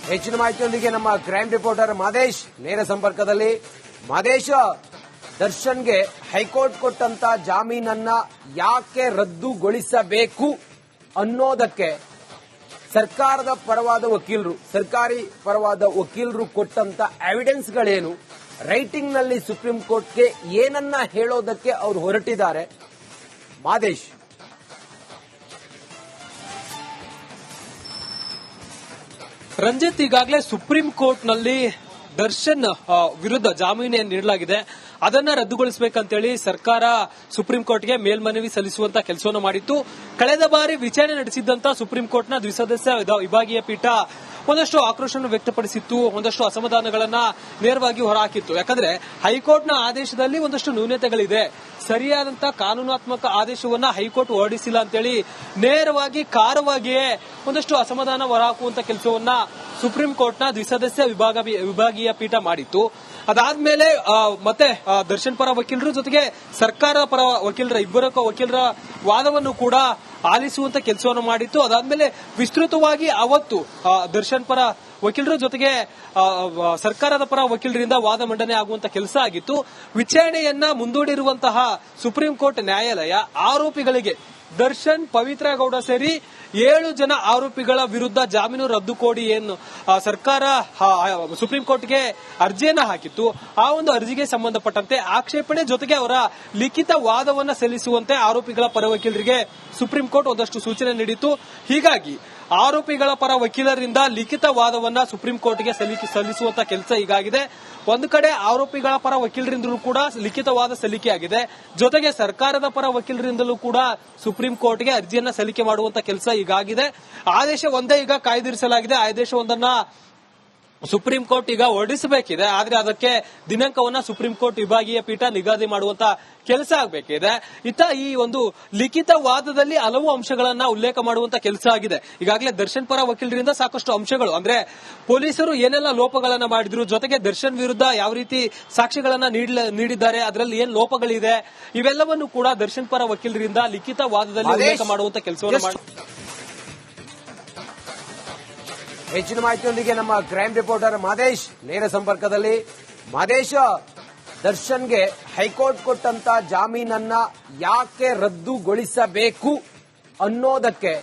ಹೆಚ್ಚಿನ ಮಾಹಿತಿಯೊಂದಿಗೆ ನಮ್ಮ ಕ್ರೈಮ್ ರಿಪೋರ್ಟರ್ ಮಾದೇಶ್ ನೇರ ಸಂಪರ್ಕದಲ್ಲಿ. ಮಾದೇಶ್, ದರ್ಶನ್ಗೆ ಹೈಕೋರ್ಟ್ ಕೊಟ್ಟಂತ ಜಾಮೀನನ್ನ ಯಾಕೆ ರದ್ದುಗೊಳಿಸಬೇಕು ಅನ್ನೋದಕ್ಕೆ ಸರ್ಕಾರದ ಪರವಾದ ವಕೀಲರು, ಸರ್ಕಾರಿ ಪರವಾದ ವಕೀಲರು ಕೊಟ್ಟಂತ ಎವಿಡೆನ್ಸ್ಗಳೇನು, ರೈಟಿಂಗ್ ನಲ್ಲಿ ಸುಪ್ರೀಂ ಕೋರ್ಟ್ಗೆ ಏನನ್ನ ಹೇಳೋದಕ್ಕೆ ಅವರು ಹೊರಟಿದ್ದಾರೆ? ಮಾದೇಶ್, ರಂಜಿತ್, ಈಗಾಗಲೇ ಸುಪ್ರೀಂ ಕೋರ್ಟ್ ನಲ್ಲಿ ದರ್ಶನ್ ವಿರುದ್ಧ ಜಾಮೀನು ನೀಡಲಾಗಿದೆ. ಅದನ್ನ ರದ್ದುಗೊಳಿಸಬೇಕಂತೇಳಿ ಸರ್ಕಾರ ಸುಪ್ರೀಂ ಕೋರ್ಟ್ಗೆ ಮೇಲ್ಮನವಿ ಸಲ್ಲಿಸುವಂತ ಕೆಲಸವನ್ನು ಮಾಡಿತ್ತು. ಕಳೆದ ಬಾರಿ ವಿಚಾರಣೆ ನಡೆಸಿದ್ದಂತ ಸುಪ್ರೀಂ ಕೋರ್ಟ್ನ ದ್ವಿಸದಸ್ಯ ವಿಭಾಗೀಯ ಪೀಠ ಒಂದಷ್ಟು ಆಕ್ರೋಶವನ್ನು ವ್ಯಕ್ತಪಡಿಸಿತ್ತು, ಒಂದಷ್ಟು ಅಸಮಾಧಾನಗಳನ್ನ ನೇರವಾಗಿ ಹೊರಹಾಕಿತ್ತು. ಯಾಕಂದ್ರೆ ಹೈಕೋರ್ಟ್ನ ಆದೇಶದಲ್ಲಿ ಒಂದಷ್ಟು ನ್ಯೂನತೆಗಳಿದೆ, ಸರಿಯಾದಂತ ಕಾನೂನಾತ್ಮಕ ಆದೇಶವನ್ನ ಹೈಕೋರ್ಟ್ ಹೊರಡಿಸಿಲ್ಲ ಅಂತೇಳಿ ನೇರವಾಗಿ ಕಾರವಾಗಿಯೇ ಒಂದಷ್ಟು ಅಸಮಾಧಾನ ಹೊರಹಾಕುವಂತ ಕೆಲಸವನ್ನ ಸುಪ್ರೀಂ ಕೋರ್ಟ್ನ ದ್ವಿಸದಸ್ಯ ವಿಭಾಗೀಯ ಪೀಠ ಮಾಡಿತ್ತು. ಅದಾದ್ಮೇಲೆ ಮತ್ತೆ ದರ್ಶನ್ ಪರ ವಕೀಲರು ಜೊತೆಗೆ ಸರ್ಕಾರ ಪರ ಇಬ್ಬರ ವಕೀಲರ ವಾದವನ್ನು ಕೂಡ ಆಲಿಸುವಂತ ಕೆಲಸವನ್ನು ಮಾಡಿತ್ತು. ಅದಾದ್ಮೇಲೆ ವಿಸ್ತೃತವಾಗಿ ಅವತ್ತು ದರ್ಶನ್ ಪರ ವಕೀಲರ ಜೊತೆಗೆ ಸರ್ಕಾರದ ಪರ ವಕೀಲರಿಂದ ವಾದ ಮಂಡನೆ ಆಗುವಂತ ಕೆಲಸ ಆಗಿತ್ತು. ವಿಚಾರಣೆಯನ್ನ ಮುಂದೂಡಿರುವಂತಹ ಸುಪ್ರೀಂ ಕೋರ್ಟ್ ನ್ಯಾಯಾಲಯ ಆರೋಪಿಗಳಿಗೆ ದರ್ಶನ್, ಪವಿತ್ರ ಗೌಡ ಸೇರಿ 7 ಜನ ಆರೋಪಿಗಳ ವಿರುದ್ಧ ಜಾಮೀನು ರದ್ದು ಕೋರಿ ಏನು ಸರ್ಕಾರ ಸುಪ್ರೀಂ ಕೋರ್ಟ್ಗೆ ಅರ್ಜಿಯನ್ನ ಹಾಕಿತ್ತು. ಆ ಒಂದು ಅರ್ಜಿಗೆ ಸಂಬಂಧಪಟ್ಟಂತೆ ಆಕ್ಷೇಪಣೆ ಜೊತೆಗೆ ಅವರ ಲಿಖಿತ ವಾದವನ್ನ ಸಲ್ಲಿಸುವಂತೆ ಆರೋಪಿಗಳ ಪರ ವಕೀಲರಿಗೆ ಸುಪ್ರೀಂ ಕೋರ್ಟ್ ಒಂದಷ್ಟು ಸೂಚನೆ ನೀಡಿತ್ತು. ಹೀಗಾಗಿ ಆರೋಪಿಗಳ ಪರ ವಕೀಲರಿಂದ ಲಿಖಿತ ವಾದವನ್ನ ಸುಪ್ರೀಂ ಕೋರ್ಟ್ಗೆ ಸಲ್ಲಿಸುವಂತ ಕೆಲಸ ಹೀಗಾಗಿದೆ. ಒಂದು ಕಡೆ ಆರೋಪಿಗಳ ಪರ ವಕೀಲರಿಂದಲೂ ಕೂಡ ಲಿಖಿತವಾದ ಸಲ್ಲಿಕೆಯಾಗಿದೆ, ಜೊತೆಗೆ ಸರ್ಕಾರದ ಪರ ವಕೀಲರಿಂದಲೂ ಕೂಡ ಸುಪ್ರೀಂ ಕೋರ್ಟ್ಗೆ ಅರ್ಜಿಯನ್ನ ಸಲ್ಲಿಕೆ ಮಾಡುವಂತ ಕೆಲಸ ಹೀಗಾಗಿದೆ. ಆದೇಶ ಒಂದೇ ಈಗ ಕಾಯ್ದಿರಿಸಲಾಗಿದೆ. ಆದೇಶವೊಂದನ್ನ ಸುಪ್ರೀಂ ಕೋರ್ಟ್ ಈಗ ಹೊರಡಿಸಬೇಕಿದೆ. ಆದ್ರೆ ಅದಕ್ಕೆ ದಿನಾಂಕವನ್ನ ಸುಪ್ರೀಂ ಕೋರ್ಟ್ ವಿಭಾಗೀಯ ಪೀಠ ನಿಗದಿ ಮಾಡುವಂತ ಕೆಲಸ ಆಗಬೇಕಿದೆ. ಈ ಒಂದು ಲಿಖಿತ ವಾದದಲ್ಲಿ ಹಲವು ಅಂಶಗಳನ್ನ ಉಲ್ಲೇಖ ಮಾಡುವಂತ ಕೆಲಸ ಆಗಿದೆ. ಈಗಾಗಲೇ ದರ್ಶನ್ ಪರ ವಕೀಲರಿಂದ ಸಾಕಷ್ಟು ಅಂಶಗಳು, ಅಂದ್ರೆ ಪೊಲೀಸರು ಏನೆಲ್ಲ ಲೋಪಗಳನ್ನ ಮಾಡಿದ್ರು, ಜೊತೆಗೆ ದರ್ಶನ್ ವಿರುದ್ಧ ಯಾವ ರೀತಿ ಸಾಕ್ಷಿಗಳನ್ನ ನೀಡಿದ್ದಾರೆ, ಅದರಲ್ಲಿ ಏನ್ ಲೋಪಗಳಿದೆ, ಇವೆಲ್ಲವನ್ನು ಕೂಡ ದರ್ಶನ್ ಪರ ವಕೀಲರಿಂದ ಲಿಖಿತ ವಾದದಲ್ಲಿ ಉಲ್ಲೇಖ ಮಾಡುವಂತ ಕೆಲಸವನ್ನು ಮಾಡಿ. ಹೆಚ್ಚಿನ ಮಾಹಿತಿಯೊಂದಿಗೆ ನಮ್ಮ ಕ್ರೈಮ್ ರಿಪೋರ್ಟರ್ ಮಾದೇಶ್ ನೇರ ಸಂಪರ್ಕದಲ್ಲಿ. ಮಾದೇಶ್, ದರ್ಶನ್ಗೆ ಹೈಕೋರ್ಟ್ ಕೊಟ್ಟಂತ ಜಾಮೀನನ್ನ ಯಾಕೆ ರದ್ದುಗೊಳಿಸಬೇಕು ಅನ್ನೋದಕ್ಕೆ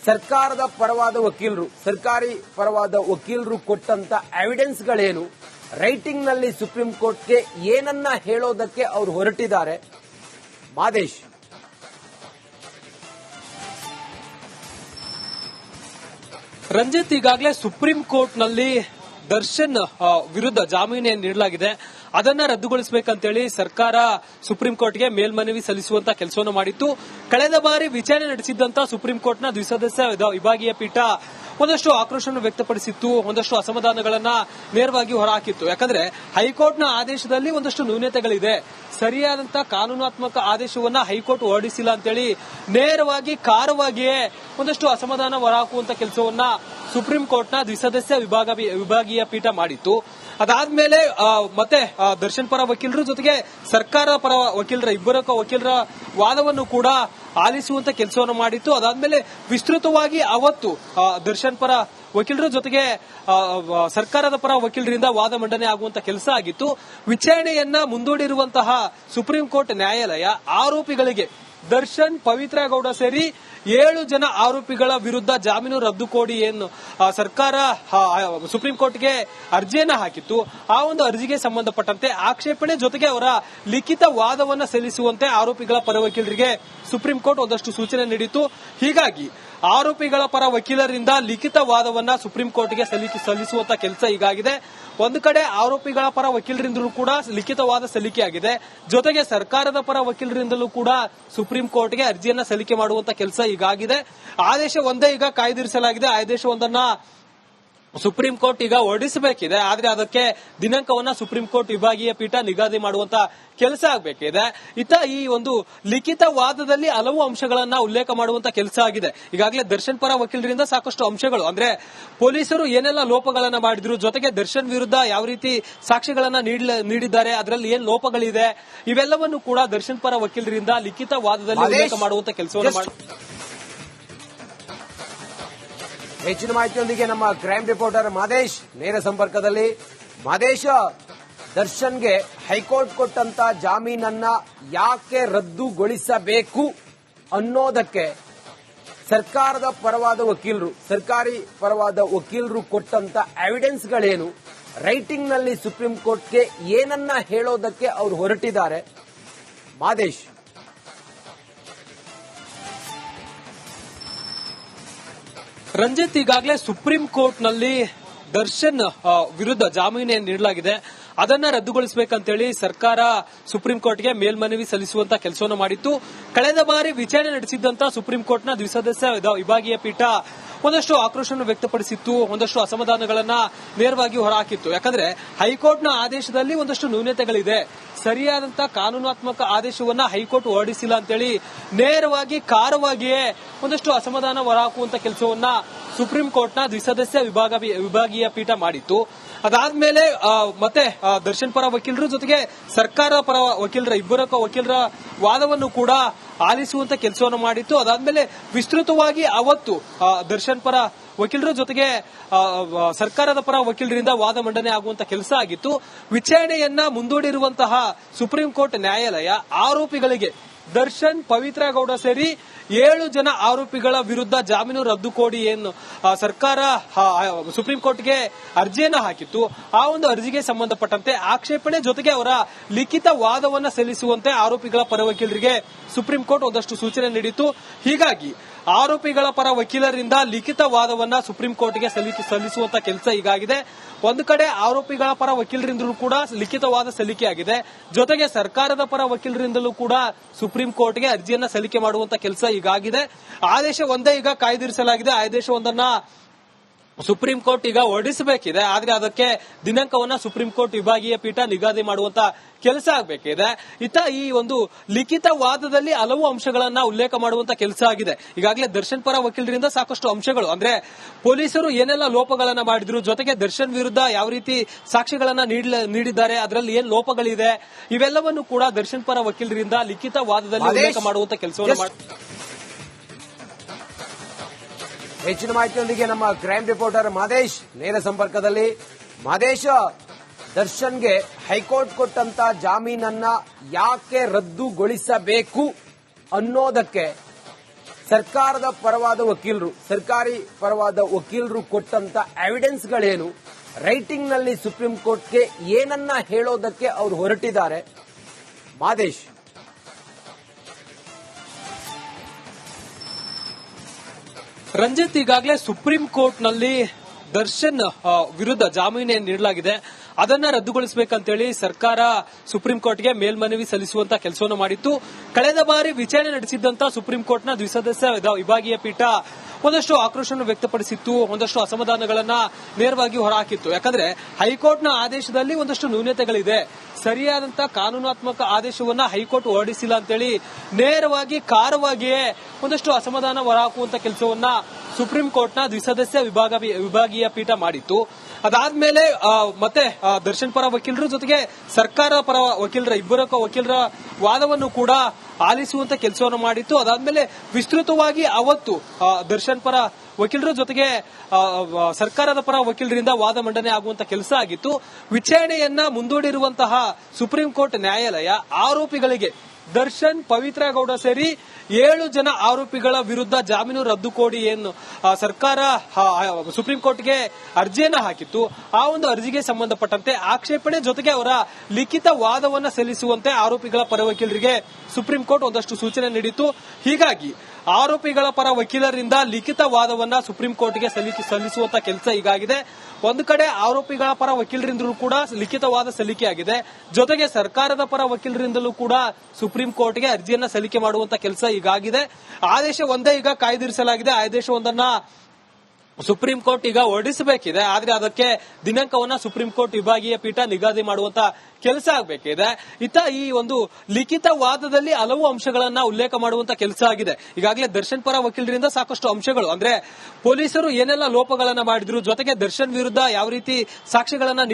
ಸರ್ಕಾರದ ಪರವಾದ ವಕೀಲರು, ಸರ್ಕಾರಿ ಪರವಾದ ವಕೀಲರು ಕೊಟ್ಟಂತ ಎವಿಡೆನ್ಸ್ಗಳೇನು, ರೈಟಿಂಗ್ ನಲ್ಲಿ ಸುಪ್ರೀಂ ಕೋರ್ಟ್ಗೆ ಏನನ್ನ ಹೇಳೋದಕ್ಕೆ ಅವರು ಹೊರಟಿದ್ದಾರೆ? ಮಾದೇಶ್, ರಂಜಿತ್, ಈಗಾಗಲೇ ಸುಪ್ರೀಂ ಕೋರ್ಟ್ ನಲ್ಲಿ ದರ್ಶನ್ ವಿರುದ್ಧ ಜಾಮೀನು ನೀಡಲಾಗಿದೆ. ಅದನ್ನ ರದ್ದುಗೊಳಿಸಬೇಕಂತೇಳಿ ಸರ್ಕಾರ ಸುಪ್ರೀಂ ಕೋರ್ಟ್ಗೆ ಮೇಲ್ಮನವಿ ಸಲ್ಲಿಸುವಂತ ಕೆಲಸವನ್ನು ಮಾಡಿತ್ತು. ಕಳೆದ ಬಾರಿ ವಿಚಾರಣೆ ನಡೆಸಿದ್ದಂತ ಸುಪ್ರೀಂ ಕೋರ್ಟ್ನ ದ್ವಿಸದಸ್ಯ ವಿಭಾಗೀಯ ಪೀಠ ಒಂದಷ್ಟು ಆಕ್ರೋಶವನ್ನು ವ್ಯಕ್ತಪಡಿಸಿತ್ತು, ಒಂದಷ್ಟು ಅಸಮಾಧಾನಗಳನ್ನ ನೇರವಾಗಿ ಹೊರಹಾಕಿತ್ತು. ಯಾಕಂದ್ರೆ ಹೈಕೋರ್ಟ್ನ ಆದೇಶದಲ್ಲಿ ಒಂದಷ್ಟು ನ್ಯೂನತೆಗಳಿದೆ, ಸರಿಯಾದಂತ ಕಾನೂನಾತ್ಮಕ ಆದೇಶವನ್ನ ಹೈಕೋರ್ಟ್ ಹೊರಡಿಸಿಲ್ಲ ಅಂತೇಳಿ ನೇರವಾಗಿ ಕಾರವಾಗಿಯೇ ಒಂದಷ್ಟು ಅಸಮಾಧಾನ ಹೊರಹಾಕುವಂತ ಕೆಲಸವನ್ನ ಸುಪ್ರೀಂ ಕೋರ್ಟ್ನ ದ್ವಿಸದಸ್ಯ ವಿಭಾಗೀಯ ಪೀಠ ಮಾಡಿತ್ತು. ಅದಾದ್ಮೇಲೆ ಮತ್ತೆ ದರ್ಶನ್ ಪರ ವಕೀಲರು ಜೊತೆಗೆ ಸರ್ಕಾರ ಪರ ಇಬ್ಬರ ವಕೀಲರ ವಾದವನ್ನು ಕೂಡ ಆಲಿಸುವಂತ ಕೆಲಸವನ್ನು ಮಾಡಿತ್ತು. ಅದಾದ್ಮೇಲೆ ವಿಸ್ತೃತವಾಗಿ ಅವತ್ತು ದರ್ಶನ್ ಪರ ವಕೀಲರ ಜೊತೆಗೆ ಸರ್ಕಾರದ ಪರ ವಕೀಲರಿಂದ ವಾದ ಮಂಡನೆ ಆಗುವಂತ ಕೆಲಸ ಆಗಿತ್ತು. ವಿಚಾರಣೆಯನ್ನ ಮುಂದೂಡಿರುವಂತಹ ಸುಪ್ರೀಂ ಕೋರ್ಟ್ ನ್ಯಾಯಾಲಯ ಆರೋಪಿಗಳಿಗೆ ದರ್ಶನ್, ಪವಿತ್ರ ಗೌಡ ಸೇರಿ 7 ಜನ ಆರೋಪಿಗಳ ವಿರುದ್ಧ ಜಾಮೀನು ರದ್ದು ಕೋರಿ ಏನು ಸರ್ಕಾರ ಸುಪ್ರೀಂ ಕೋರ್ಟ್ಗೆ ಅರ್ಜಿಯನ್ನ ಹಾಕಿತ್ತು. ಆ ಒಂದು ಅರ್ಜಿಗೆ ಸಂಬಂಧಪಟ್ಟಂತೆ ಆಕ್ಷೇಪಣೆ ಜೊತೆಗೆ ಅವರ ಲಿಖಿತ ವಾದವನ್ನ ಸಲ್ಲಿಸುವಂತೆ ಆರೋಪಿಗಳ ಪರ ವಕೀಲರಿಗೆ ಸುಪ್ರೀಂ ಕೋರ್ಟ್ ಒಂದಷ್ಟು ಸೂಚನೆ ನೀಡಿತ್ತು. ಹೀಗಾಗಿ ಆರೋಪಿಗಳ ಪರ ವಕೀಲರಿಂದ ಲಿಖಿತ ವಾದವನ್ನ ಸುಪ್ರೀಂ ಕೋರ್ಟ್ಗೆ ಸಲ್ಲಿಸುವಂತ ಕೆಲಸ ಹೀಗಾಗಿದೆ. ಒಂದು ಕಡೆ ಆರೋಪಿಗಳ ಪರ ವಕೀಲರಿಂದಲೂ ಕೂಡ ಲಿಖಿತವಾದ ಸಲ್ಲಿಕೆಯಾಗಿದೆ, ಜೊತೆಗೆ ಸರ್ಕಾರದ ಪರ ವಕೀಲರಿಂದಲೂ ಕೂಡ ಸುಪ್ರೀಂ ಕೋರ್ಟ್ಗೆ ಅರ್ಜಿಯನ್ನ ಸಲ್ಲಿಕೆ ಮಾಡುವಂತ ಕೆಲಸ ಹೀಗಾಗಿದೆ. ಆದೇಶ ಒಂದೇ ಈಗ ಕಾಯ್ದಿರಿಸಲಾಗಿದೆ. ಆದೇಶವೊಂದನ್ನ ಸುಪ್ರೀಂ ಕೋರ್ಟ್ ಈಗ ಹೊರಡಿಸಬೇಕಿದೆ. ಆದ್ರೆ ಅದಕ್ಕೆ ದಿನಾಂಕವನ್ನ ಸುಪ್ರೀಂ ಕೋರ್ಟ್ ವಿಭಾಗೀಯ ಪೀಠ ನಿಗದಿ ಮಾಡುವಂತ ಕೆಲಸ ಆಗಬೇಕಿದೆ. ಈ ಒಂದು ಲಿಖಿತ ವಾದದಲ್ಲಿ ಹಲವು ಅಂಶಗಳನ್ನ ಉಲ್ಲೇಖ ಮಾಡುವಂತ ಕೆಲಸ ಆಗಿದೆ. ಈಗಾಗಲೇ ದರ್ಶನ್ ಪರ ವಕೀಲರಿಂದ ಸಾಕಷ್ಟು ಅಂಶಗಳು, ಅಂದ್ರೆ ಪೊಲೀಸರು ಏನೆಲ್ಲ ಲೋಪಗಳನ್ನ ಮಾಡಿದ್ರು, ಜೊತೆಗೆ ದರ್ಶನ್ ವಿರುದ್ಧ ಯಾವ ರೀತಿ ಸಾಕ್ಷಿಗಳನ್ನ ನೀಡಿದ್ದಾರೆ, ಅದರಲ್ಲಿ ಏನ್ ಲೋಪಗಳಿದೆ, ಇವೆಲ್ಲವನ್ನು ಕೂಡ ದರ್ಶನ್ ಪರ ವಕೀಲರಿಂದ ಲಿಖಿತ ವಾದದಲ್ಲಿ ಉಲ್ಲೇಖ ಮಾಡುವಂತ ಕೆಲಸವನ್ನು ಮಾಡಿ. ಹೆಚ್ಚಿನ ಮಾಹಿತಿಯೊಂದಿಗೆ ನಮ್ಮ ಕ್ರೈಮ್ ರಿಪೋರ್ಟರ್ ಮಾದೇಶ್ ನೇರ ಸಂಪರ್ಕದಲ್ಲಿ. ಮಾದೇಶ, ದರ್ಶನ್ಗೆ ಹೈಕೋರ್ಟ್ ಕೊಟ್ಟಂತ ಜಾಮೀನನ್ನ ಯಾಕೆ ರದ್ದುಗೊಳಿಸಬೇಕು ಅನ್ನೋದಕ್ಕೆ ಸರ್ಕಾರದ ಪರವಾದ ವಕೀಲರು, ಸರ್ಕಾರಿ ಪರವಾದ ವಕೀಲರು ಕೊಟ್ಟಂತ ಎವಿಡೆನ್ಸ್ಗಳೇನು, ರೈಟಿಂಗ್ ನಲ್ಲಿ ಸುಪ್ರೀಂ ಕೋರ್ಟ್ಗೆ ಏನನ್ನ ಹೇಳೋದಕ್ಕೆ ಅವರು ಹೊರಟಿದ್ದಾರೆ? ಮಾದೇಶ್, ರಂಜಿತ್, ಈಗಾಗಲೇ ಸುಪ್ರೀಂ ಕೋರ್ಟ್ ನಲ್ಲಿ ದರ್ಶನ್ ವಿರುದ್ಧ ಜಾಮೀನು ನೀಡಲಾಗಿದೆ, ಅದನ್ನ ರದ್ದುಗೊಳಿಸಬೇಕಂತೇಳಿ ಸರ್ಕಾರ ಸುಪ್ರೀಂ ಕೋರ್ಟ್ಗೆ ಮೇಲ್ಮನವಿ ಸಲ್ಲಿಸುವಂತ ಕೆಲಸವನ್ನು ಮಾಡಿತ್ತು. ಕಳೆದ ಬಾರಿ ವಿಚಾರಣೆ ನಡೆಸಿದ್ದಂತ ಸುಪ್ರೀಂ ಕೋರ್ಟ್ನ ದ್ವಿಸದಸ್ಯ ವಿಭಾಗೀಯ ಪೀಠ ಒಂದಷ್ಟು ಆಕ್ರೋಶವನ್ನು ವ್ಯಕ್ತಪಡಿಸಿತ್ತು, ಒಂದಷ್ಟು ಅಸಮಾಧಾನಗಳನ್ನ ನೇರವಾಗಿ ಹೊರಹಾಕಿತ್ತು. ಯಾಕಂದ್ರೆ ಹೈಕೋರ್ಟ್ನ ಆದೇಶದಲ್ಲಿ ಒಂದಷ್ಟು ನ್ಯೂನತೆಗಳಿದೆ, ಸರಿಯಾದಂತ ಕಾನೂನಾತ್ಮಕ ಆದೇಶವನ್ನ ಹೈಕೋರ್ಟ್ ಹೊರಡಿಸಿಲ್ಲ ಅಂತೇಳಿ ನೇರವಾಗಿ ಕಾರವಾಗಿಯೇ ಒಂದಷ್ಟು ಅಸಮಾಧಾನ ಹೊರಹಾಕುವಂತ ಕೆಲಸವನ್ನ ಸುಪ್ರೀಂ ಕೋರ್ಟ್ನ ದ್ವಿಸದಸ್ಯ ವಿಭಾಗೀಯ ಪೀಠ ಮಾಡಿತ್ತು. ಅದಾದ್ಮೇಲೆ ಮತ್ತೆ ದರ್ಶನ್ ಪರ ವಕೀಲರು ಜೊತೆಗೆ ಸರ್ಕಾರ ಪರ ವಕೀಲರ ಇಬ್ಬರ ವಕೀಲರ ವಾದವನ್ನು ಕೂಡ ಆಲಿಸುವಂತ ಕೆಲಸವನ್ನು ಮಾಡಿತ್ತು. ಅದಾದ್ಮೇಲೆ ವಿಸ್ತೃತವಾಗಿ ಅವತ್ತು ದರ್ಶನ್ ಪರ ವಕೀಲರ ಜೊತೆಗೆ ಸರ್ಕಾರದ ಪರ ವಕೀಲರಿಂದ ವಾದ ಮಂಡನೆ ಆಗುವಂತ ಕೆಲಸ ಆಗಿತ್ತು. ವಿಚಾರಣೆಯನ್ನ ಮುಂದೂಡಿರುವಂತಹ ಸುಪ್ರೀಂ ಕೋರ್ಟ್ ನ್ಯಾಯಾಲಯ ಆರೋಪಿಗಳಿಗೆ ದರ್ಶನ್, ಪವಿತ್ರ ಗೌಡ ಸೇರಿ 7 ಜನ ಆರೋಪಿಗಳ ವಿರುದ್ಧ ಜಾಮೀನು ರದ್ದು ಕೋರಿ ಏನು ಸರ್ಕಾರ ಸುಪ್ರೀಂ ಕೋರ್ಟ್ಗೆ ಅರ್ಜಿಯನ್ನ ಹಾಕಿತ್ತು, ಆ ಒಂದು ಅರ್ಜಿಗೆ ಸಂಬಂಧಪಟ್ಟಂತೆ ಆಕ್ಷೇಪಣೆ ಜೊತೆಗೆ ಅವರ ಲಿಖಿತ ವಾದವನ್ನ ಸಲ್ಲಿಸುವಂತೆ ಆರೋಪಿಗಳ ಪರ ವಕೀಲರಿಗೆ ಸುಪ್ರೀಂ ಕೋರ್ಟ್ ಒಂದಷ್ಟು ಸೂಚನೆ ನೀಡಿತ್ತು. ಹೀಗಾಗಿ ಆರೋಪಿಗಳ ಪರ ವಕೀಲರಿಂದ ಲಿಖಿತ ವಾದವನ್ನ ಸುಪ್ರೀಂ ಕೋರ್ಟ್ಗೆ ಸಲ್ಲಿಸುವಂತ ಕೆಲಸ ಈಗಾಗಿದೆ. ಒಂದು ಕಡೆ ಆರೋಪಿಗಳ ಪರ ವಕೀಲರಿಂದಲೂ ಕೂಡ ಲಿಖಿತವಾದ ಸಲ್ಲಿಕೆಯಾಗಿದೆ, ಜೊತೆಗೆ ಸರ್ಕಾರದ ಪರ ವಕೀಲರಿಂದಲೂ ಕೂಡ ಸುಪ್ರೀಂ ಕೋರ್ಟ್ಗೆ ಅರ್ಜಿಯನ್ನ ಸಲ್ಲಿಕೆ ಮಾಡುವಂತ ಕೆಲಸ ಈಗಾಗಿದೆ. ಆದೇಶ ಒಂದೇ ಈಗ ಕಾಯ್ದಿರಿಸಲಾಗಿದೆ. ಆದೇಶವೊಂದನ್ನ ಸುಪ್ರೀಂ ಕೋರ್ಟ್ ಈಗ ಹೊರಡಿಸಬೇಕಿದೆ, ಆದ್ರೆ ಅದಕ್ಕೆ ದಿನಾಂಕವನ್ನ ಸುಪ್ರೀಂ ಕೋರ್ಟ್ ವಿಭಾಗೀಯ ಪೀಠ ನಿಗದಿ ಮಾಡುವಂತ ಕೆಲಸ ಆಗಬೇಕಿದೆ. ಈ ಒಂದು ಲಿಖಿತ ವಾದದಲ್ಲಿ ಹಲವು ಅಂಶಗಳನ್ನ ಉಲ್ಲೇಖ ಮಾಡುವಂತ ಕೆಲಸ ಆಗಿದೆ. ಈಗಾಗಲೇ ದರ್ಶನ್ ಪರ ವಕೀಲರಿಂದ ಸಾಕಷ್ಟು ಅಂಶಗಳು, ಅಂದ್ರೆ ಪೊಲೀಸರು ಏನೆಲ್ಲ ಲೋಪಗಳನ್ನ ಮಾಡಿದ್ರು, ಜೊತೆಗೆ ದರ್ಶನ್ ವಿರುದ್ಧ ಯಾವ ರೀತಿ ಸಾಕ್ಷಿಗಳನ್ನ ನೀಡಿದ್ದಾರೆ, ಅದರಲ್ಲಿ ಏನ್ ಲೋಪಗಳಿದೆ, ಇವೆಲ್ಲವನ್ನು ಕೂಡ ದರ್ಶನ್ ಪರ ವಕೀಲರಿಂದ ಲಿಖಿತ ವಾದದಲ್ಲಿ ಉಲ್ಲೇಖ ಮಾಡುವಂತ ಕೆಲಸವನ್ನು ಹೆಚ್ಚಿನ ಮಾಹಿತಿಯೊಂದಿಗೆ ನಮ್ಮ ಕ್ರೈಮ್ ರಿಪೋರ್ಟರ್ ಮಾದೇಶ್ ನೇರ ಸಂಪರ್ಕದಲ್ಲಿ. ಮಾದೇಶ, ದರ್ಶನ್ಗೆ ಹೈಕೋರ್ಟ್ ಕೊಟ್ಟಂತ ಜಾಮೀನನ್ನ ಯಾಕೆ ರದ್ದುಗೊಳಿಸಬೇಕು ಅನ್ನೋದಕ್ಕೆ ಸರ್ಕಾರದ ಪರವಾದ ವಕೀಲರು, ಸರ್ಕಾರಿ ಪರವಾದ ವಕೀಲರು ಕೊಟ್ಟಂತ ಎವಿಡೆನ್ಸ್ಗಳೇನು, ರೈಟಿಂಗ್ ನಲ್ಲಿ ಸುಪ್ರೀಂ ಕೋರ್ಟ್ಗೆ ಏನನ್ನ ಹೇಳೋದಕ್ಕೆ ಅವರು ಹೊರಟಿದ್ದಾರೆ? ಮಾದೇಶ್, ರಂಜಿತ್, ಈಗಾಗಲೇ ಸುಪ್ರೀಂ ಕೋರ್ಟ್ ನಲ್ಲಿ ದರ್ಶನ್ ವಿರುದ್ಧ ಜಾಮೀನು ನೀಡಲಾಗಿದೆ, ಅದನ್ನ ರದ್ದುಗೊಳಿಸಬೇಕಂತೇಳಿ ಸರ್ಕಾರ ಸುಪ್ರೀಂ ಕೋರ್ಟ್ಗೆ ಮೇಲ್ಮನವಿ ಸಲ್ಲಿಸುವಂತ ಕೆಲಸವನ್ನು ಮಾಡಿತ್ತು. ಕಳೆದ ಬಾರಿ ವಿಚಾರಣೆ ನಡೆಸಿದ್ದಂತ ಸುಪ್ರೀಂ ಕೋರ್ಟ್ನ ದ್ವಿಸದಸ್ಯ ವಿಭಾಗೀಯ ಪೀಠ ಒಂದಷ್ಟು ಆಕ್ರೋಶವನ್ನು ವ್ಯಕ್ತಪಡಿಸಿತ್ತು, ಒಂದಷ್ಟು ಅಸಮಾಧಾನಗಳನ್ನ ನೇರವಾಗಿ ಹೊರಹಾಕಿತ್ತು. ಯಾಕಂದ್ರೆ ಹೈಕೋರ್ಟ್ನ ಆದೇಶದಲ್ಲಿ ಒಂದಷ್ಟು ನ್ಯೂನತೆಗಳಿದೆ, ಸರಿಯಾದಂತ ಕಾನೂನಾತ್ಮಕ ಆದೇಶವನ್ನ ಹೈಕೋರ್ಟ್ ಹೊರಡಿಸಿಲ್ಲ ಅಂತೇಳಿ ನೇರವಾಗಿ ಕಾರವಾಗಿಯೇ ಒಂದಷ್ಟು ಅಸಮಾಧಾನ ಹೊರಹಾಕುವಂತ ಕೆಲಸವನ್ನ ಸುಪ್ರೀಂ ಕೋರ್ಟ್ನ ದ್ವಿಸದಸ್ಯ ವಿಭಾಗೀಯ ಪೀಠ ಮಾಡಿತ್ತು. ಅದಾದ್ಮೇಲೆ ಮತ್ತೆ ದರ್ಶನ್ ಪರ ವಕೀಲರು ಜೊತೆಗೆ ಸರ್ಕಾರ ಪರ ವಕೀಲರ ಇಬ್ಬರ ವಕೀಲರ ವಾದವನ್ನು ಕೂಡ ಆಲಿಸುವಂತ ಕೆಲಸವನ್ನು ಮಾಡಿತ್ತು. ಅದಾದ್ಮೇಲೆ ವಿಸ್ತೃತವಾಗಿ ಅವತ್ತು ದರ್ಶನ್ ಪರ ವಕೀಲರ ಜೊತೆಗೆ ಸರ್ಕಾರದ ಪರ ವಕೀಲರಿಂದ ವಾದ ಮಂಡನೆ ಆಗುವಂತ ಕೆಲಸ ಆಗಿತ್ತು. ವಿಚಾರಣೆಯನ್ನ ಮುಂದೂಡಿರುವಂತಹ ಸುಪ್ರೀಂ ಕೋರ್ಟ್ ನ್ಯಾಯಾಲಯ ಆರೋಪಿಗಳಿಗೆ ದರ್ಶನ್, ಪವಿತ್ರ ಗೌಡ ಸೇರಿ 7 ಜನ ಆರೋಪಿಗಳ ವಿರುದ್ಧ ಜಾಮೀನು ರದ್ದು ಕೋರಿ ಏನು ಸರ್ಕಾರ ಸುಪ್ರೀಂ ಕೋರ್ಟ್ಗೆ ಅರ್ಜಿಯನ್ನ ಹಾಕಿತ್ತು, ಆ ಒಂದು ಅರ್ಜಿಗೆ ಸಂಬಂಧಪಟ್ಟಂತೆ ಆಕ್ಷೇಪಣೆ ಜೊತೆಗೆ ಅವರ ಲಿಖಿತ ವಾದವನ್ನ ಸಲ್ಲಿಸುವಂತೆ ಆರೋಪಿಗಳ ಪರ ವಕೀಲರಿಗೆ ಸುಪ್ರೀಂ ಕೋರ್ಟ್ ಒಂದಷ್ಟು ಸೂಚನೆ ನೀಡಿತ್ತು. ಹೀಗಾಗಿ ಆರೋಪಿಗಳ ಪರ ವಕೀಲರಿಂದ ಲಿಖಿತ ವಾದವನ್ನ ಸುಪ್ರೀಂ ಕೋರ್ಟ್ಗೆ ಸಲ್ಲಿಸುವಂತ ಕೆಲಸ ಈಗಾಗಿದೆ. ಒಂದು ಕಡೆ ಆರೋಪಿಗಳ ಪರ ವಕೀಲರಿಂದಲೂ ಕೂಡ ಲಿಖಿತವಾದ ಸಲ್ಲಿಕೆಯಾಗಿದೆ, ಜೊತೆಗೆ ಸರ್ಕಾರದ ಪರ ವಕೀಲರಿಂದಲೂ ಕೂಡ ಸುಪ್ರೀಂ ಕೋರ್ಟ್ಗೆ ಅರ್ಜಿಯನ್ನ ಸಲ್ಲಿಕೆ ಮಾಡುವಂತ ಕೆಲಸ ಈಗಾಗಿದೆ. ಆದೇಶ ಒಂದೇ ಈಗ ಕಾಯ್ದಿರಿಸಲಾಗಿದೆ. ಆದೇಶವೊಂದನ್ನ ಸುಪ್ರೀಂ ಕೋರ್ಟ್ ಈಗ ಹೊರಡಿಸಬೇಕಿದೆ, ಆದ್ರೆ ಅದಕ್ಕೆ ದಿನಾಂಕವನ್ನ ಸುಪ್ರೀಂ ಕೋರ್ಟ್ ವಿಭಾಗೀಯ ಪೀಠ ನಿಗದಿ ಮಾಡುವಂತ ಕೆಲಸ ಆಗಬೇಕಿದೆ. ಈ ಒಂದು ಲಿಖಿತ ವಾದದಲ್ಲಿ ಹಲವು ಅಂಶಗಳನ್ನ ಉಲ್ಲೇಖ ಮಾಡುವಂತ ಕೆಲಸ ಆಗಿದೆ. ಈಗಾಗಲೇ ದರ್ಶನ್ ಪರ ವಕೀಲರಿಂದ ಸಾಕಷ್ಟು ಅಂಶಗಳು, ಅಂದ್ರೆ ಪೊಲೀಸರು ಏನೆಲ್ಲ ಲೋಪಗಳನ್ನ ಮಾಡಿದ್ರು, ಜೊತೆಗೆ ದರ್ಶನ್ ವಿರುದ್ಧ ಯಾವ ರೀತಿ ಸಾಕ್ಷಿಗಳನ್ನ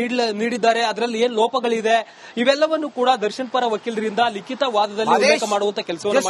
ನೀಡಿದ್ದಾರೆ, ಅದರಲ್ಲಿ ಏನ್ ಲೋಪಗಳಿದೆ, ಇವೆಲ್ಲವನ್ನು ಕೂಡ ದರ್ಶನ್ ಪರ ವಕೀಲರಿಂದ ಲಿಖಿತ ವಾದದಲ್ಲಿ ಉಲ್ಲೇಖ ಮಾಡುವಂತ ಕೆಲಸವನ್ನು